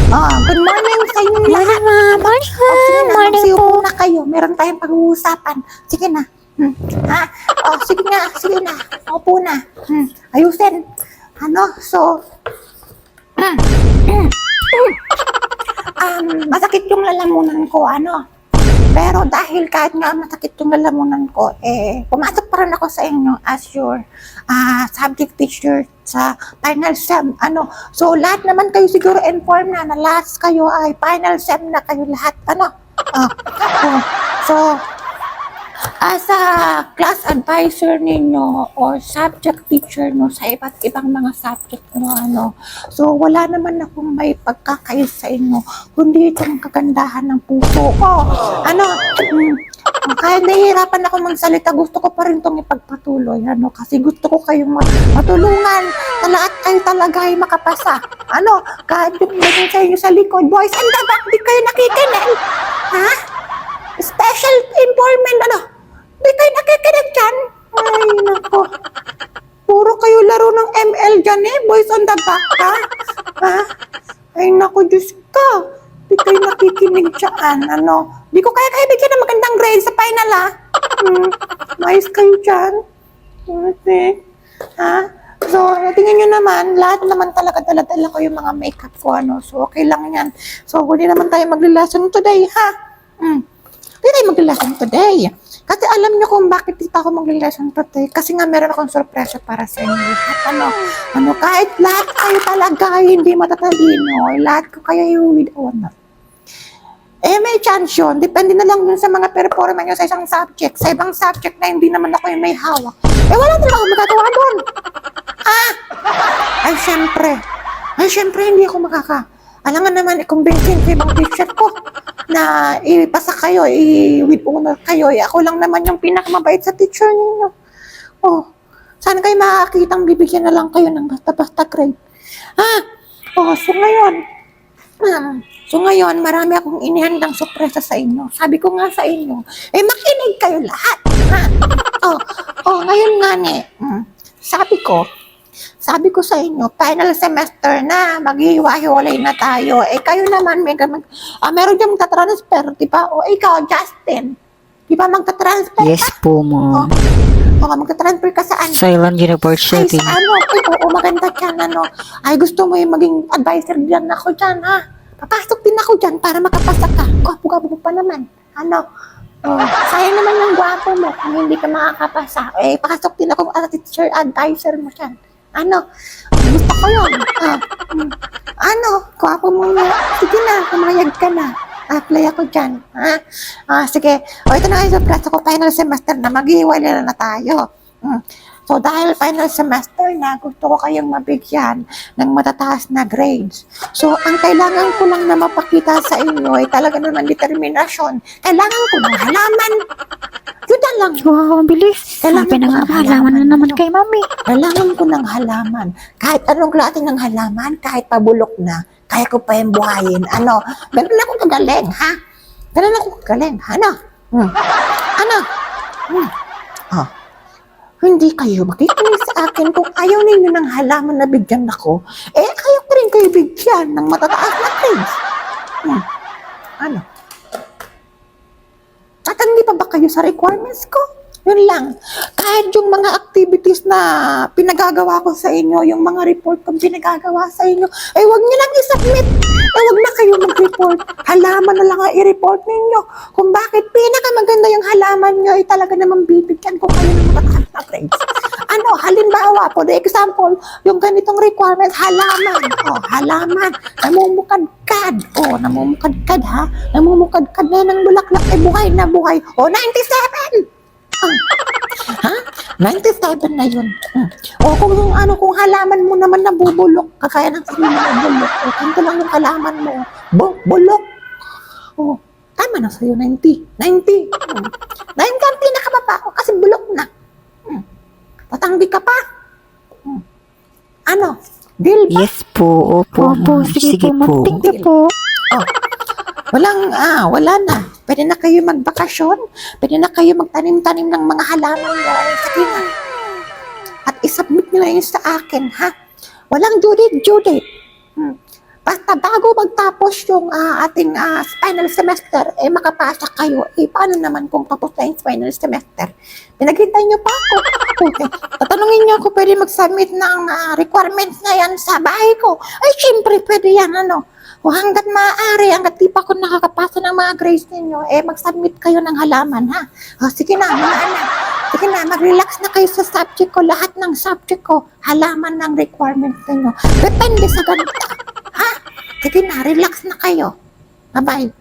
Good morning sa inyo lahat. Morning, ma'am. Morning, Sige na, morning magsiupo po. na kayo. Meron tayong pag-uusapan. Sige na. Sige na. Upo na. Ayusin. Masakit yung lalamunan ko, Pero dahil kahit nga masakit yung lalamunan ko, pumasok pa rin ako sa inyo as your subject teacher sa final sem, So, lahat naman kayo siguro informed na last kayo ay final sem na kayo lahat, So, as a class advisor ninyo or subject teacher sa iba't ibang mga subject so wala naman akong may pagkakais sa inyo kundi itong kagandahan ng puso ko. Kahit nahihirapan ako magsalita, gusto ko pa rin itong ipagpatuloy, kasi gusto ko kayong matulungan na lahat kayo talaga ay makapasa. Kahit yung naging sa inyo sa likod, boys and the back, di kayo nakikinig. Special informant, di kayo nakikinig dyan. Ay, nako. Puro kayo laro ng ML dyan boys on the back, Ay, nako, Diyos ka. Di kayo nakikinig dyan, Di ko kaya bigyan ng magandang grade sa final, Mais kayo dyan. So, tingnan nyo naman, lahat naman talaga dala-dala ko yung mga makeup ko, So, okay lang yan. So, hindi naman tayo maglilason today, Hindi tayo maglilason today. Kasi alam nyo kung bakit dito ako maglilason today. Kasi nga meron akong sorpresa para sa inyo lahat. Kahit lahat kayo talaga hindi matatalino, lahat ko kayo with honor. May chance yun. Depende na lang yun sa mga performance nyo sa isang subject. Sa ibang subject na hindi naman ako yung may hawak. Wala talaga ako magagawa doon. Ay, syempre, hindi ako alam nga naman, i-convince ko ibang teacher ko na ipasa kayo, with honor kayo. Ako lang naman yung pinakamabait sa teacher ninyo. Sana kayo makakitang bibigyan na lang kayo ng basta-basta grade. So ngayon, marami akong inihandang sorpresa sa inyo. Sabi ko nga sa inyo, makinig kayo lahat. Ngayon nga sabi ko sa inyo, final semester na, maghiwa-hiwalay na tayo. Kayo naman, meron dyan magta-transfer, di ba? Ikaw, Justin, di ba magta-transfer ka? Yes po, ma'am. Magta-transfer ka saan? Silent University. Ay, maganda dyan, Ay, gusto mo yung maging advisor dyan ako dyan, Papasok din ako dyan para makapasa ka. Gwapo-gwapo pa naman. Sayang naman yung gwapo mo kung hindi ka makakapasa. Pasok din ako as a teacher advisor mo dyan. Gusto ko yun. Gwapo mo na. Sige na, kumayag ka na. Apply ako dyan. Sige. Ito na yung surprise ko. Final semester na. Mag-iwalay na tayo. So, dahil final semester na, gusto ko kayong mabigyan ng matataas na grades. So, ang kailangan ko lang na mapakita sa inyo ay talaga naman determinasyon. Kailangan ko ng halaman. Yun na lang. Wow, ang bilis. Sabi na nga, halaman na naman kay mami. Kailangan ko ng halaman. Kahit anong klase ng halaman, kahit pabulok na, kaya ko pa yung buhayin. Ganun ako kagaling, Ganun ako kagaling, Hindi kayo makikinig sa akin kung ayaw ninyo ng halaman na bigyan ako, ayaw ko rin kayo bigyan ng matataas na grades. Tatandi pa ba kayo sa requirements ko? Yun lang. Kahit yung mga activities na pinagagawa ko sa inyo, yung mga report kong pinagagawa sa inyo, wag nyo lang i-submit. Wag na kayo mag-report. Halaman na lang i-report ninyo. Kung bakit pinakamaganda yung halaman nyo, talaga naman bibigyan ko kayo ng matataas na grades. Halimbawa, for the example, yung ganitong requirements, halaman. Halaman. Namumukadkad. Namumukadkad, Namumukadkad na ng bulaklak. Buhay na buhay. 97! 97 na yun. Kung halaman mo naman nabubulok, kagaya ng sila nabubulok, kanto lang yung halaman mo, bulok. Tama na sa'yo, 90. 90 ang pinakababa ko kasi bulok na. Tatanggi ka pa. Deal ba? Yes po, opo. Opo, sige po, Thank you po. Wala na. Pwede na kayo magbakasyon. Pwede na kayo magtanim-tanim ng mga halaman nyo. Sige na. At isubmit nyo na yun sa akin, Walang due date. Basta bago magtapos yung ating final semester, makapasa kayo. Paano naman kung tapos na yung final semester? Pinaghintay niyo pa ako. Okay. Tatanungin niyo ako, pwede mag-submit ng requirements na yan sa bahay ko. Ay, syempre, pwede yan, O hanggat maaari, hanggat di pa ako nakakapasa ng mga grades ninyo, mag-submit kayo ng halaman, ha? O, sige na, mga anak. Sige na, mag-relax na kayo sa subject ko. Lahat ng subject ko, halaman ng requirements ninyo. Depende sa ganito. Ha? Sige na, relax na kayo. Bye-bye.